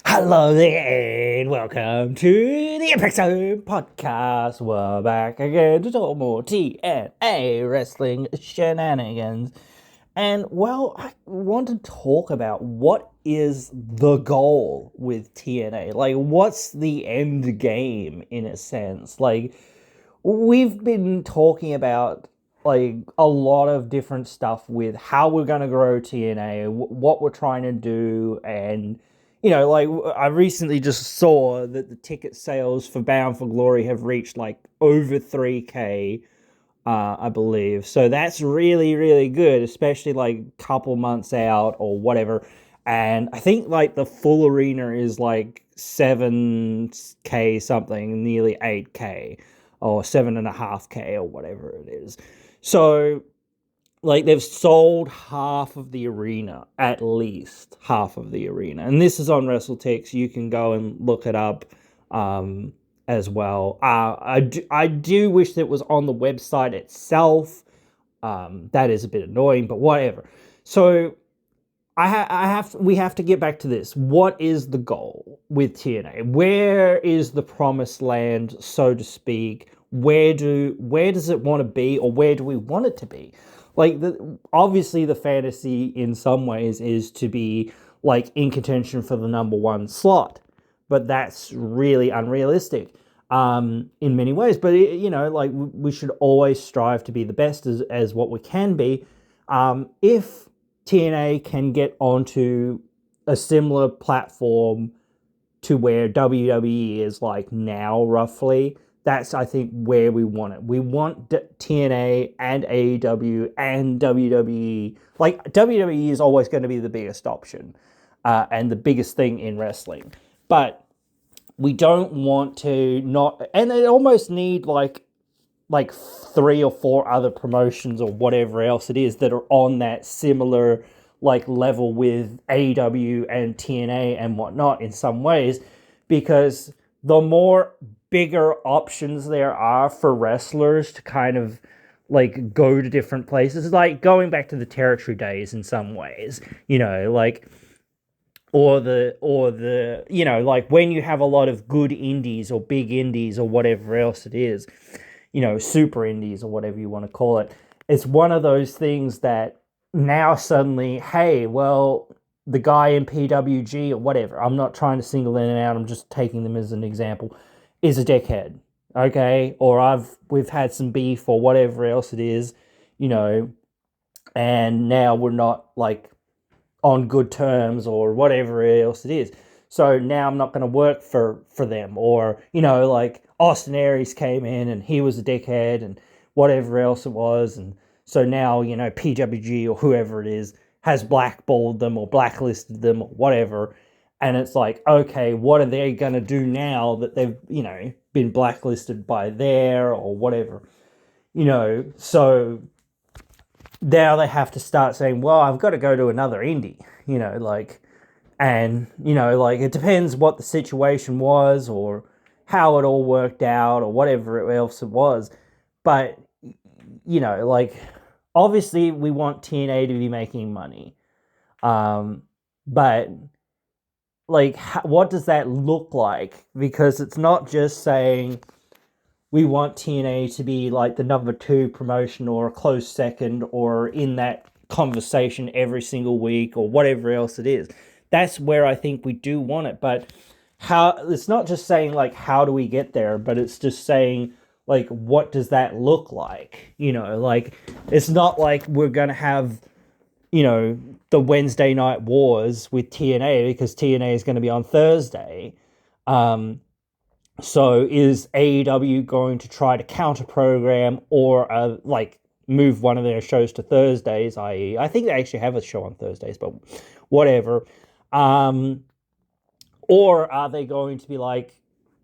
Hello there, and welcome to the impzonepod. We're back again to talk more TNA wrestling shenanigans. And, well, I want to talk about what is the goal with TNA. Like, what's the end game, in a sense? Like, we've been talking about like a lot of different stuff with how we're going to grow TNA, what we're trying to do, and like I recently just saw that the ticket sales for Bound for Glory have reached like over 3K, I believe. So that's really, really good, especially like a couple months out or whatever. And I think like the full arena is like 7K something, nearly 8K or 7.5K or whatever it is. So like they've sold half of the arena, at least half of the arena, and this is on WrestleTix. You can go and look it up as well. I do wish that it was on the website itself. That is a bit annoying, but whatever. So we have to get back to this. What is the goal with TNA? Where is the promised land, so to speak? Where does it want to be, or where do we want it to be? Like obviously the fantasy in some ways is to be like in contention for the number one slot, but that's really unrealistic in many ways. But like we should always strive to be the best as what we can be. If TNA can get onto a similar platform to where WWE is like now, roughly, that's, I think, where we want it. We want TNA and AEW and WWE. Like, WWE is always going to be the biggest option and the biggest thing in wrestling. But we don't want to not... And they almost need, like 3 or 4 other promotions or whatever else it is that are on that similar like level with AEW and TNA and whatnot in some ways, because the more bigger options there are for wrestlers to kind of like go to different places, like going back to the territory days in some ways, like or the like when you have a lot of good indies or big indies or whatever else it is, super indies or whatever you want to call it. It's one of those things that now suddenly, hey, well, the guy in PWG or whatever, I'm not trying to single them out, I'm just taking them as an example, is a dickhead, okay? Or we've had some beef or whatever else it is, and now we're not like on good terms or whatever else it is. So now I'm not going to work for them. Or, like Austin Aries came in and he was a dickhead and whatever else it was. And so now, PWG or whoever it is has blackballed them or blacklisted them or whatever. And it's like, okay, what are they going to do now that they've, been blacklisted by there or whatever? So now they have to start saying, well, I've got to go to another indie, and, like it depends what the situation was or how it all worked out or whatever else it was. But, like obviously we want TNA to be making money. But like, what does that look like? Because it's not just saying, we want TNA to be like the number 2 promotion or a close second or in that conversation every single week or whatever else it is. That's where I think we do want it. But how, it's not just saying like, how do we get there? But it's just saying like, what does that look like? Like it's not like we're going to have, the Wednesday Night Wars with TNA because TNA is going to be on Thursday. So is AEW going to try to counter program or like move one of their shows to Thursdays, i.e. I think they actually have a show on Thursdays, but whatever. Or are they going to be like,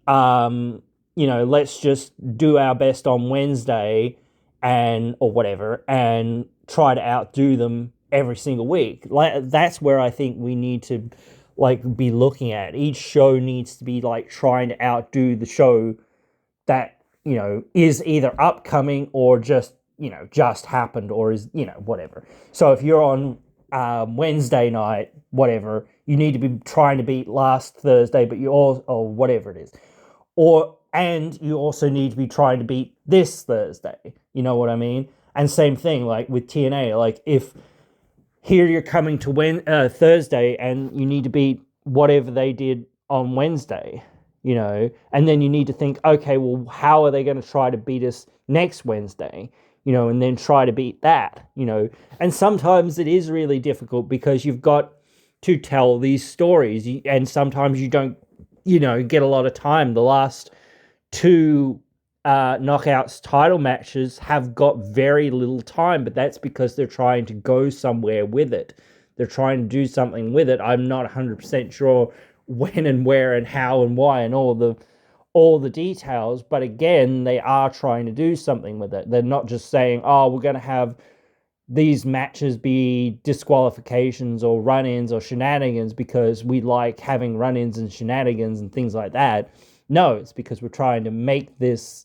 let's just do our best on Wednesday or whatever and try to outdo them every single week? Like that's where I think we need to like be looking at. Each show needs to be like trying to outdo the show that is either upcoming or just happened or is whatever. So if you're on Wednesday night, whatever, you need to be trying to beat last Thursday, but you all, or whatever it is. And you also need to be trying to beat this Thursday. You know what I mean? And same thing, like with TNA, like if here you're coming to Thursday and you need to beat whatever they did on Wednesday, and then you need to think, okay, well, how are they going to try to beat us next Wednesday? And then try to beat that, and sometimes it is really difficult because you've got to tell these stories, and sometimes you don't, get a lot of time. The last two knockouts title matches have got very little time, but that's because they're trying to go somewhere with it. They're trying to do something with it. I'm not 100% sure when and where and how and why and all the details, but again, they are trying to do something with it. They're not just saying, oh, we're going to have these matches be disqualifications or run-ins or shenanigans because we like having run-ins and shenanigans and things like that. No, it's because we're trying to make this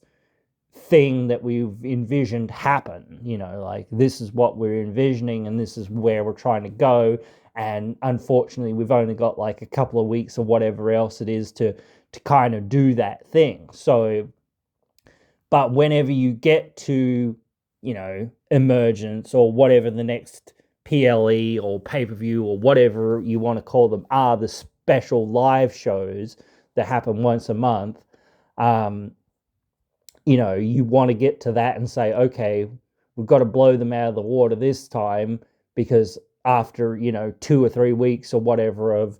thing that we've envisioned happen. Like this is what we're envisioning and this is where we're trying to go. And unfortunately, we've only got like a couple of weeks or whatever else it is to kind of do that thing. So, but whenever you get to, Emergence or whatever the next PLE or pay-per-view or whatever you want to call them are, the special live shows that happen once a month, you want to get to that and say, okay, we've got to blow them out of the water this time because after, 2 or 3 weeks or whatever of,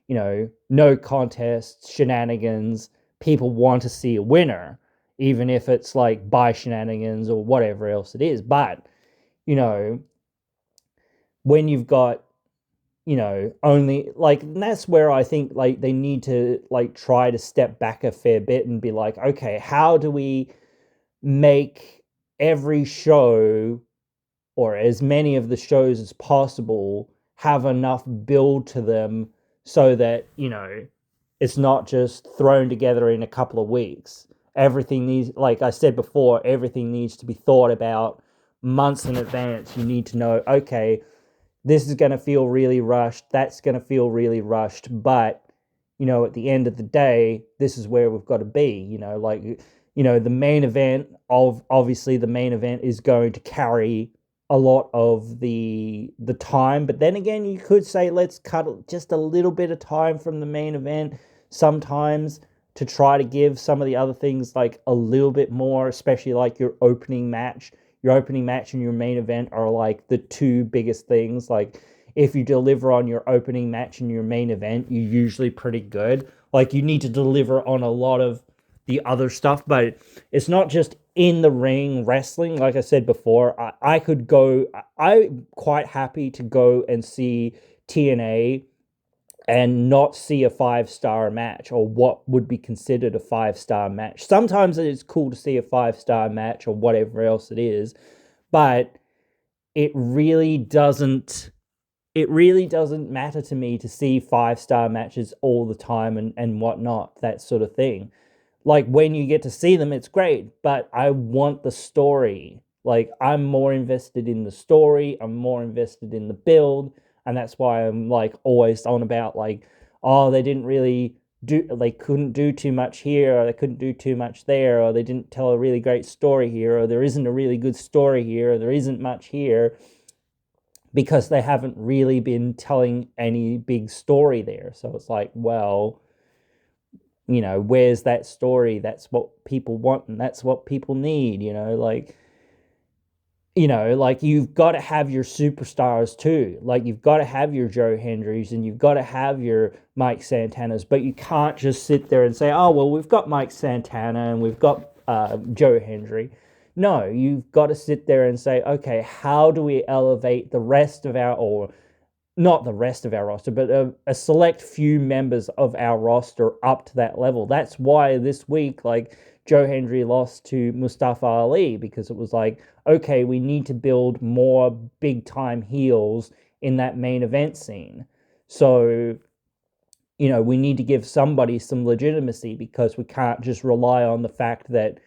no contests, shenanigans, people want to see a winner, even if it's like by shenanigans or whatever else it is. But, when you've got, only like, and that's where I think like they need to like try to step back a fair bit and be like, okay, how do we make every show or as many of the shows as possible have enough build to them so that, it's not just thrown together in a couple of weeks. Everything needs, like I said before, everything needs to be thought about months in advance. You need to know, okay, this is going to feel really rushed. That's going to feel really rushed. But, at the end of the day, this is where we've got to be, the main event obviously the main event is going to carry a lot of the time. But then again, you could say, let's cut just a little bit of time from the main event sometimes to try to give some of the other things like a little bit more, especially like your opening match. Your opening match and your main event are like the two biggest things. Like if you deliver on your opening match and your main event, you're usually pretty good. Like you need to deliver on a lot of the other stuff, but it's not just in the ring wrestling. Like I said before, I'm quite happy to go and see TNA and not see a 5-star match or what would be considered a 5-star match. Sometimes it's cool to see a 5-star match or whatever else it is, but it really doesn't matter to me to see 5-star matches all the time and whatnot, that sort of thing. Like when you get to see them, it's great, but I want the story. Like I'm more invested in the story. I'm more invested in the build. And that's why I'm like always on about like, oh, they couldn't do too much here, or they couldn't do too much there, or they didn't tell a really great story here, or there isn't a really good story here, or there isn't much here, because they haven't really been telling any big story there. So it's like, well, where's that story? That's what people want and that's what people need, like you've got to have your superstars too. Like you've got to have your Joe Hendrys and you've got to have your Mike Santanas, but you can't just sit there and say, oh, well, we've got Mike Santana and we've got Joe Hendry. No, you've got to sit there and say, okay, how do we elevate the rest of or not the rest of our roster, but a select few members of our roster up to that level? That's why this week, like, Joe Hendry lost to Mustafa Ali, because it was like, okay, we need to build more big-time heels in that main event scene. So, we need to give somebody some legitimacy, because we can't just rely on the fact that,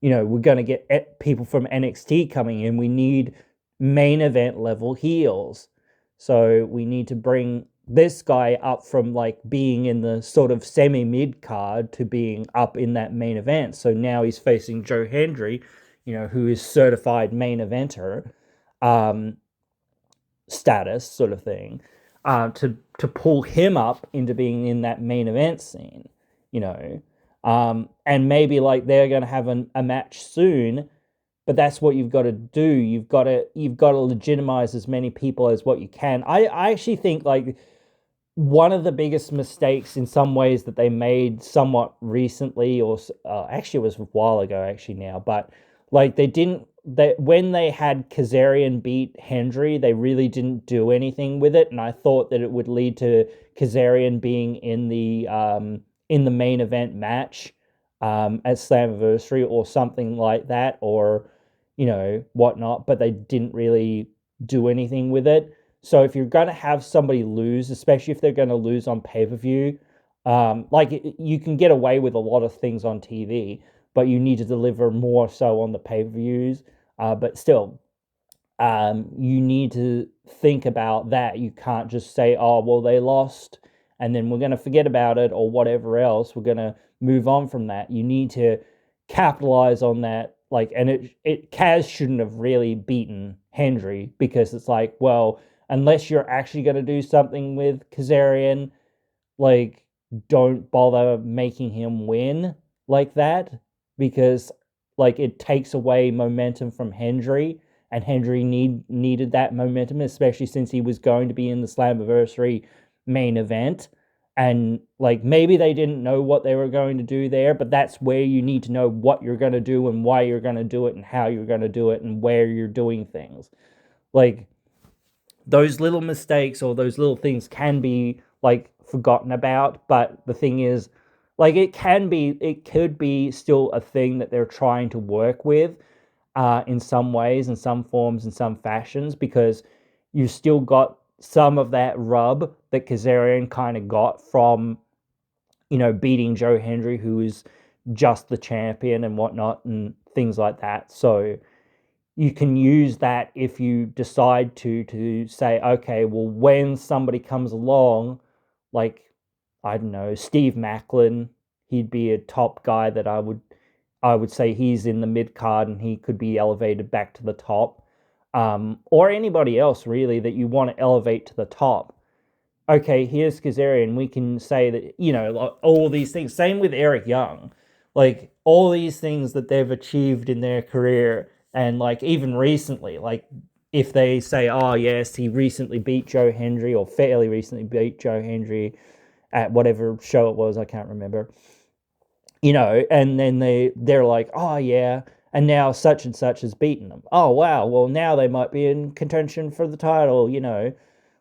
we're going to get people from NXT coming in. We need main event level heels. So we need to bring this guy up from like being in the sort of semi-mid card to being up in that main event. So now he's facing Joe Hendry, who is certified main eventer um, status sort of thing, to pull him up into being in that main event scene, and maybe like they're going to have a match soon, but that's what you've got to do. You've got to legitimize as many people as what you can. I actually think like one of the biggest mistakes in some ways that they made somewhat recently, or actually it was a while ago actually now, but like when they had Kazarian beat Hendry, they really didn't do anything with it, and I thought that it would lead to Kazarian being in the main event match at Slammiversary or something like that, or whatnot, but they didn't really do anything with it. So if you're going to have somebody lose, especially if they're going to lose on pay-per-view, you can get away with a lot of things on TV, but you need to deliver more so on the pay-per-views. But still, you need to think about that. You can't just say, oh, well, they lost, and then we're going to forget about it or whatever else. We're going to move on from that. You need to capitalize on that. And Kaz shouldn't have really beaten Hendry, because it's like, well, unless you're actually going to do something with Kazarian, like, don't bother making him win like that, because like it takes away momentum from Hendry, and Hendry needed that momentum, especially since he was going to be in the Slammiversary main event. And like maybe they didn't know what they were going to do there, but that's where you need to know what you're going to do and why you're going to do it and how you're going to do it and where you're doing things. Like those little mistakes or those little things can be like forgotten about, but the thing is, like it could be still a thing that they're trying to work with in some ways, in some forms, in some fashions, because you still got some of that rub that Kazarian kind of got from, beating Joe Hendry, who is just the champion and whatnot and things like that. So you can use that if you decide to say, okay, well, when somebody comes along, like, I don't know, Steve Macklin, he'd be a top guy that I would say he's in the mid card and he could be elevated back to the top. Or anybody else really that you want to elevate to the top. Okay, here's Kazarian. We can say that, like, all these things. Same with Eric Young. Like, all these things that they've achieved in their career, and, like, even recently, like, if they say, oh, yes, he recently beat Joe Hendry, or fairly recently beat Joe Hendry at whatever show it was, I can't remember, and then they're like, oh, yeah, and now such and such has beaten them. Oh, wow, well, now they might be in contention for the title,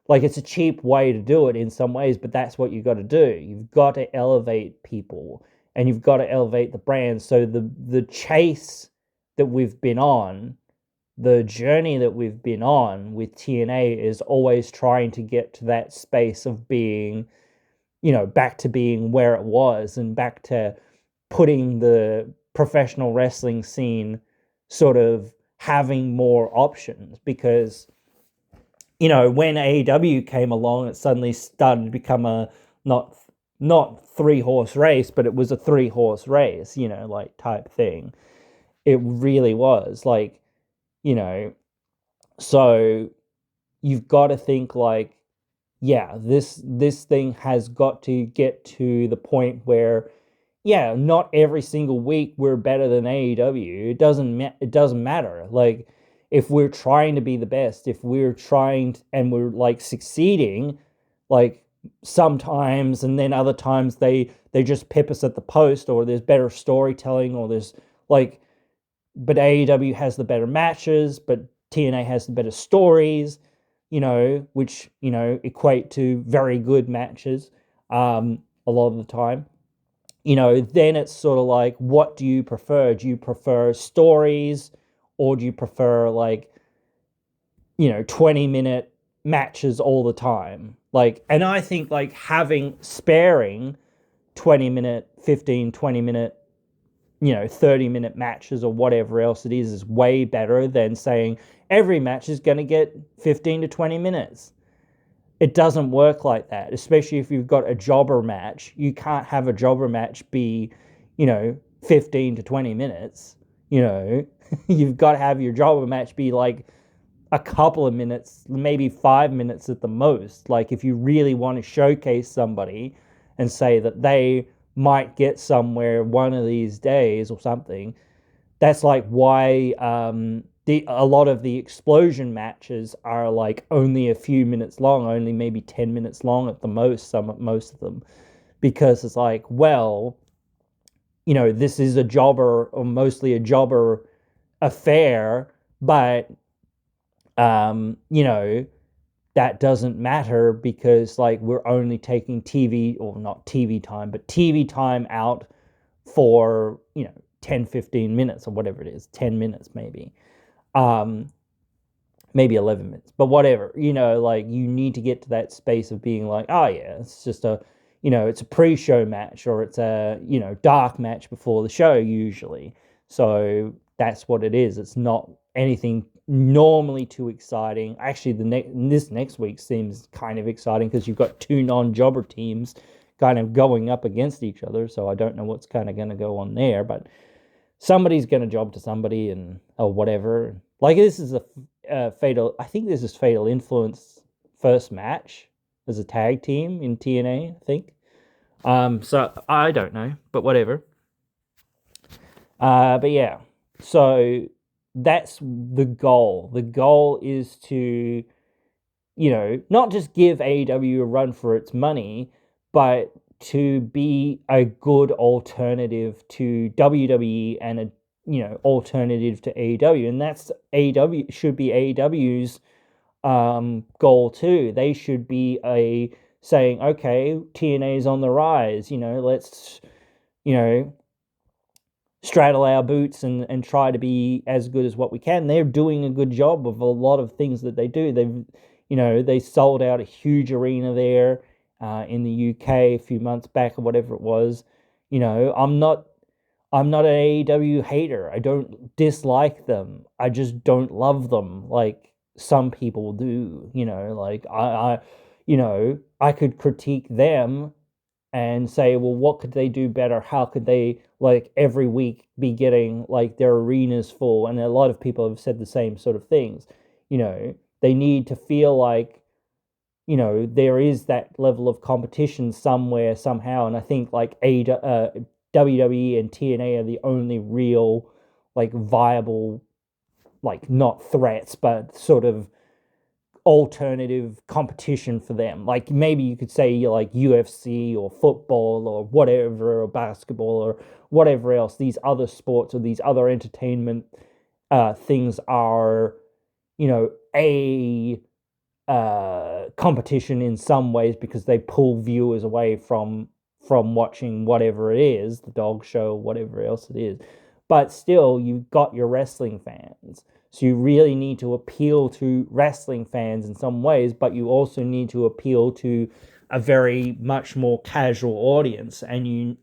Like, it's a cheap way to do it in some ways, but that's what you've got to do. You've got to elevate people, and you've got to elevate the brand. So the chase that we've been on, the journey that we've been on with TNA is always trying to get to that space of being, back to being where it was, and back to putting the professional wrestling scene sort of having more options, because when AEW came along, it suddenly started to become a not 3-horse race, but it was a 3-horse race, like type thing. It really was like, so you've got to think like, yeah, this thing has got to get to the point where, yeah, not every single week we're better than AEW. It doesn't matter. Like, if we're trying to be the best, if we're trying and we're like succeeding, like sometimes, and then other times they just pip us at the post, or there's better storytelling, or there's like, but AEW has the better matches, but TNA has the better stories, which equate to very good matches a lot of the time. Then it's sort of like, what do you prefer? Do you prefer stories, or do you prefer like, 20-minute matches all the time? Like, and I think like sparing 20-minute, 15, 20-minute, 30-minute matches or whatever else it is way better than saying every match is going to get 15 to 20 minutes. it doesn't work like that, especially if you've got a jobber match. You can't have a jobber match be, 15 to 20 minutes. You've got to have your jobber match be like a couple of minutes, maybe 5 minutes at the most. Like if you really want to showcase somebody and say that they might get somewhere one of these days or something, that's like why a lot of the explosion matches are like only a few minutes long, only maybe 10 minutes long at the most, most of them, because it's like, well, this is a jobber or mostly a jobber affair, but that doesn't matter because like we're only taking TV, or not TV time, but TV time out for 10-15 minutes or whatever it is, 10 minutes maybe, um maybe 11 minutes, but whatever. Like you need to get to that space of being like, oh yeah, it's just it's a pre-show match, or it's a dark match before the show usually. So that's what it is. It's not anything normally too exciting. Actually, this next week seems kind of exciting because you've got two non-jobber teams kind of going up against each other. So I don't know what's kind of going to go on there, but somebody's going to job to somebody and or whatever. Like this is a fatal. I think this is Fatal Influence first match as a tag team in TNA. I think. So I don't know, but whatever. But yeah, so that's the goal. The goal is to, not just give AEW a run for its money, but to be a good alternative to WWE and a alternative to AEW, and that's AEW should be AEW's goal too. They should be saying, okay, TNA is on the rise. Let's straddle our boots and try to be as good as what we can. They're doing a good job of a lot of things that they do. They sold out a huge arena there in the UK a few months back or whatever it was. I'm not an AEW hater. I don't dislike them. I just don't love them like some people do. Like I could critique them and say, well, what could they do better? How could they, like, every week be getting, like, their arenas full? And a lot of people have said the same sort of things. They need to feel like, there is that level of competition somewhere, somehow. And I think, like, WWE and TNA are the only real, like, viable, like, not threats, but sort of alternative competition for them. Like maybe you could say like UFC or football or whatever, or basketball or whatever else. These other sports or these other entertainment things are, a competition in some ways because they pull viewers away from watching whatever it is, the dog show, whatever else it is. But still, you've got your wrestling fans. So you really need to appeal to wrestling fans in some ways, but you also need to appeal to a very much more casual audience. And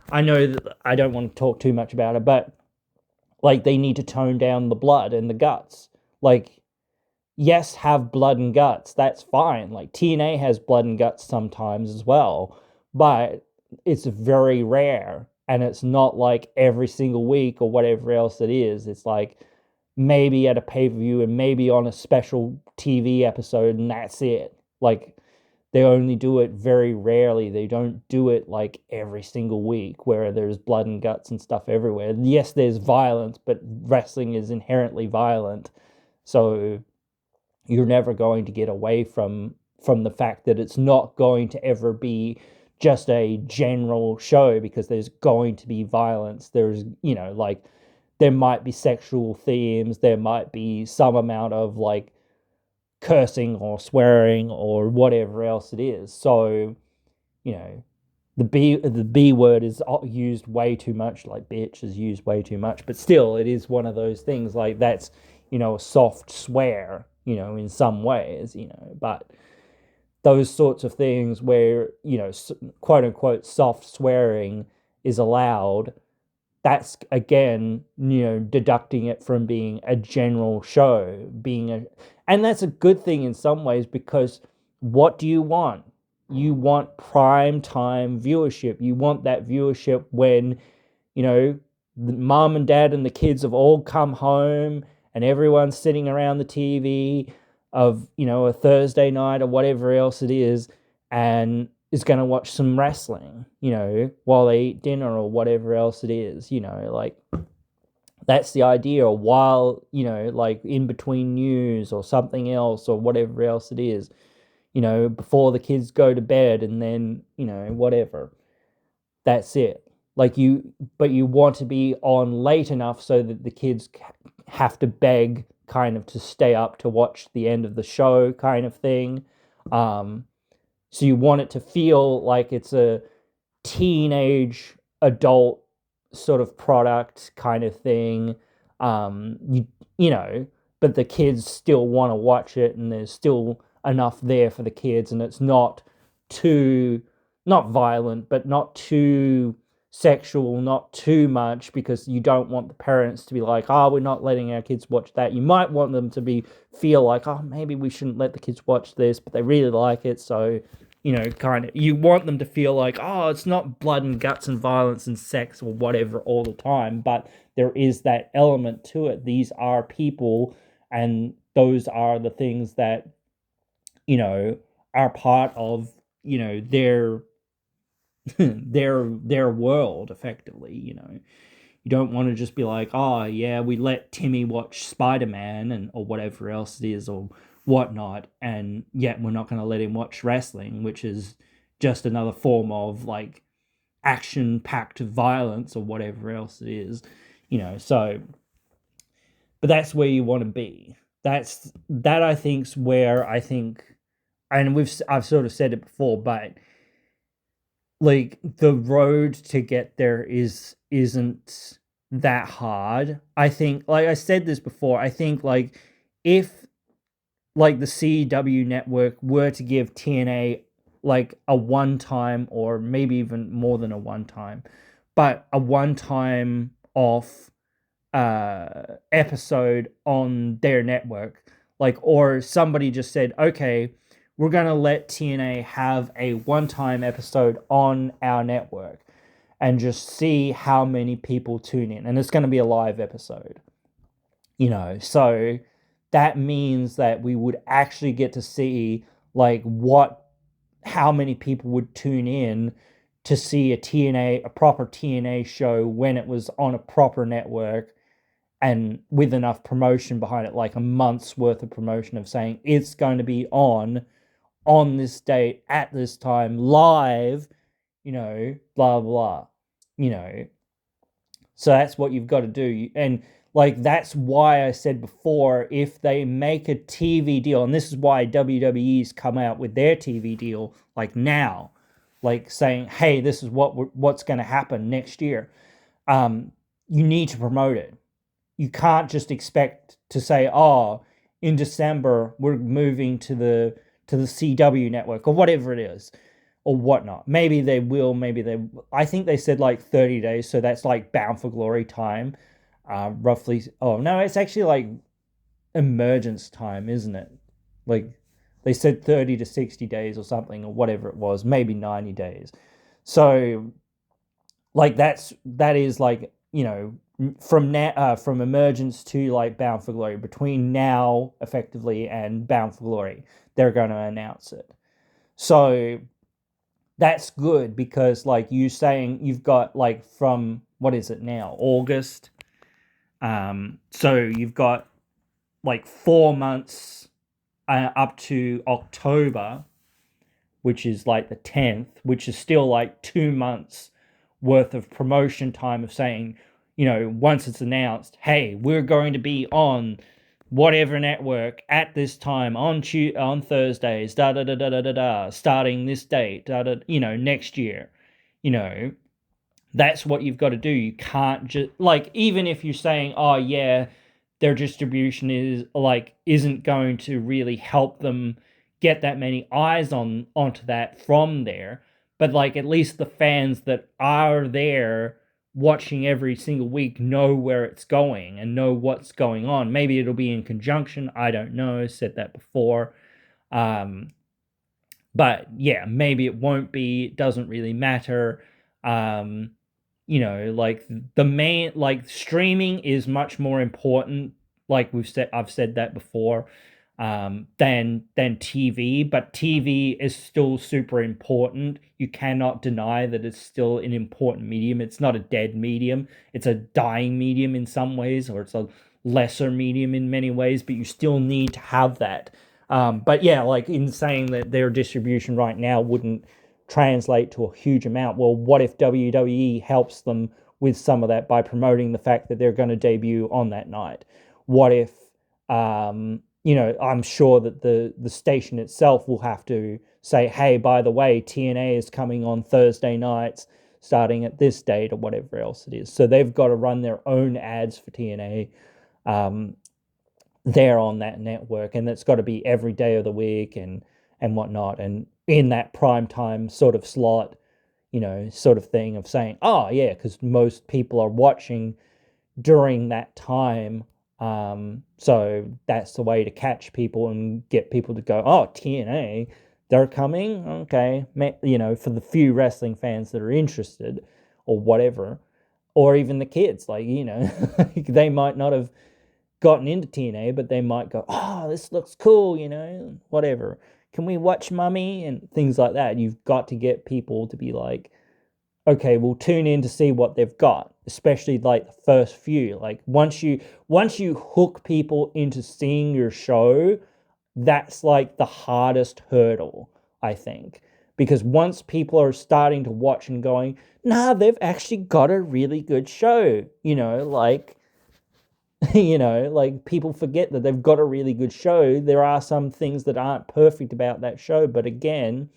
I know that I don't want to talk too much about it, but like they need to tone down the blood and the guts. Like, yes, have blood and guts. That's fine. Like TNA has blood and guts sometimes as well, but it's very rare. And it's not like every single week or whatever else it is. It's like maybe at a pay-per-view and maybe on a special TV episode, and that's it. Like they only do it very rarely. They don't do it like every single week where there's blood and guts and stuff everywhere. Yes, there's violence, but wrestling is inherently violent. So you're never going to get away from the fact that it's not going to ever be just a general show, because there's going to be violence. There's, like there might be sexual themes, there might be some amount of like cursing or swearing or whatever else it is. So, the B word is used way too much, like bitch is used way too much, but still it is one of those things like that's, a soft swear, in some ways, but those sorts of things where, quote unquote soft swearing is allowed, that's again, deducting it from being a general show, and that's a good thing in some ways, because what do you want? You want prime time viewership. You want that viewership when, the mom and dad and the kids have all come home and everyone's sitting around the TV of, a Thursday night or whatever else it is, and is going to watch some wrestling, while they eat dinner or whatever else it is, like that's the idea. While, like in between news or something else or whatever else it is, before the kids go to bed, and then, whatever. That's it. But you want to be on late enough so that the kids have to beg kind of to stay up to watch the end of the show kind of thing. So you want it to feel like it's a teenage adult sort of product kind of thing. You know, but the kids still want to watch it, and there's still enough there for the kids, and it's not too, not violent, but not too sexual, not too much, because you don't want the parents to be like, oh, we're not letting our kids watch that. You might want them to feel like, oh, maybe we shouldn't let the kids watch this, but they really like it, so, kind of, you want them to feel like, oh, it's not blood and guts and violence and sex or whatever all the time, but there is that element to it. These are people, and those are the things that, are part of, their their world, effectively. You don't want to just be like, oh yeah, we let Timmy watch Spider-Man and or whatever else it is or whatnot, and yet we're not going to let him watch wrestling, which is just another form of like action-packed violence or whatever else it is. So, but that's where you want to be. That I think's where I think, and I've sort of said it before, but like the road to get there isn't that hard. I think, like I said this before, I think like if like the CW network were to give TNA like a one time, or maybe even more than a one time, but a one time off episode on their network, like, or somebody just said, okay, we're going to let TNA have a one-time episode on our network and just see how many people tune in. And it's going to be a live episode. So that means that we would actually get to see like how many people would tune in to see a proper TNA show when it was on a proper network, and with enough promotion behind it, like a month's worth of promotion of saying it's going to be on this date, at this time, live, blah, blah, So that's what you've got to do. And, like, that's why I said before, if they make a TV deal, and this is why WWE's come out with their TV deal, like, now, like, saying, hey, this is what's going to happen next year. You need to promote it. You can't just expect to say, oh, in December, we're moving to the CW network or whatever it is or whatnot. Maybe they will, I think they said like 30 days. So that's like Bound for Glory time, roughly. Oh no, it's actually like Emergence time, isn't it? Like they said 30 to 60 days or something or whatever it was, maybe 90 days. So like that is like, from now, from Emergence to like Bound for Glory, between now effectively and Bound for Glory, they're going to announce it. So that's good, because like you saying you've got like from, what is it now, August, so you've got like 4 months up to October, which is like the 10th, which is still like 2 months worth of promotion time of saying, once it's announced, hey, we're going to be on whatever network at this time on Thursdays, starting this date, next year, that's what you've got to do. You can't just, like, even if you're saying, oh yeah, their distribution isn't going to really help them get that many eyes onto that from there, but like at least the fans that are there watching every single week know where it's going and know what's going on. Maybe it'll be in conjunction, I don't know, said that before. But yeah, maybe it won't be. It doesn't really matter. Um, like like streaming is much more important. Like I've said that before, than TV. But TV is still super important. You cannot deny that it's still an important medium. It's not a dead medium. It's a dying medium in some ways, or it's a lesser medium in many ways. But you still need to have that. But yeah, like in saying that their distribution right now wouldn't translate to a huge amount. Well, what if WWE helps them with some of that by promoting the fact that they're going to debut on that night? What if, I'm sure that the station itself will have to say, hey, by the way, TNA is coming on Thursday nights starting at this date or whatever else it is. So they've got to run their own ads for TNA. There on that network, and it's got to be every day of the week and whatnot, and in that prime time sort of slot, sort of thing of saying, oh yeah, because most people are watching during that time. So that's the way to catch people and get people to go, oh, TNA, they're coming, okay, for the few wrestling fans that are interested or whatever, or even the kids, like, they might not have gotten into TNA, but they might go, oh, this looks cool, whatever. Can we watch Mummy? And things like that. You've got to get people to be like, okay, we'll tune in to see what they've got, especially like the first few. Like once you hook people into seeing your show, that's like the hardest hurdle, I think. Because once people are starting to watch and going, nah, they've actually got a really good show, like like people forget that they've got a really good show. There are some things that aren't perfect about that show, but again,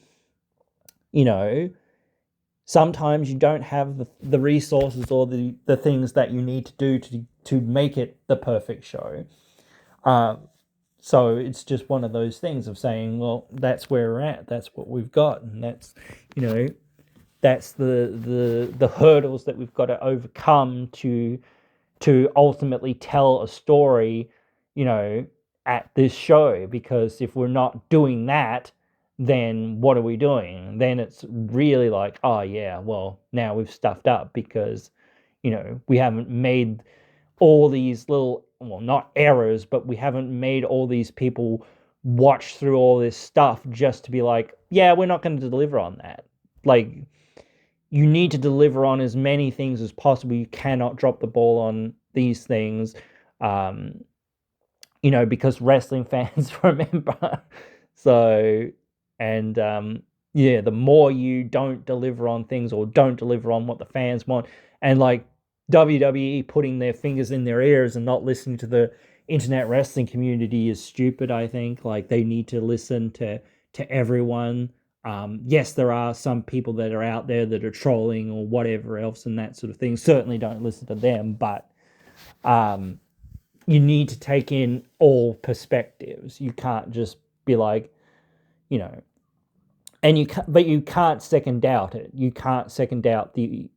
sometimes you don't have the resources or the things that you need to do to make it the perfect show. So it's just one of those things of saying, well, that's where we're at. That's what we've got, and that's that's the hurdles that we've got to overcome to ultimately tell a story, at this show. Because if we're not doing that, then what are we doing? Then it's really like, oh yeah, well, now we've stuffed up because, we haven't made all these little, well, not errors, but we haven't made all these people watch through all this stuff just to be like, yeah, we're not going to deliver on that. Like, you need to deliver on as many things as possible. You cannot drop the ball on these things, because wrestling fans remember. So, and yeah, the more you don't deliver on things or don't deliver on what the fans want, and like WWE putting their fingers in their ears and not listening to the internet wrestling community is stupid, I think. Like, they need to listen to everyone. Yes, there are some people that are out there that are trolling or whatever else and that sort of thing. Certainly don't listen to them, but you need to take in all perspectives. You can't just be like, and you can't second doubt it. You can't second doubt the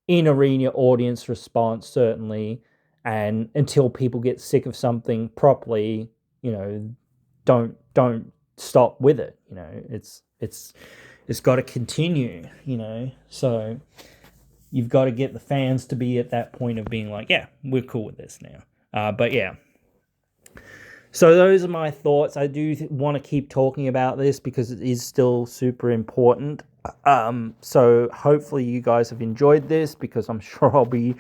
in arena audience response, certainly, and until people get sick of something properly, don't stop with it. It's got to continue. So you've got to get the fans to be at that point of being like, yeah, we're cool with this now. But yeah. So those are my thoughts. I do want to keep talking about this because it is still super important. So hopefully you guys have enjoyed this, because I'm sure I'll be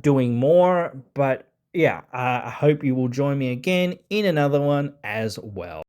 doing more. But yeah, I hope you will join me again in another one as well.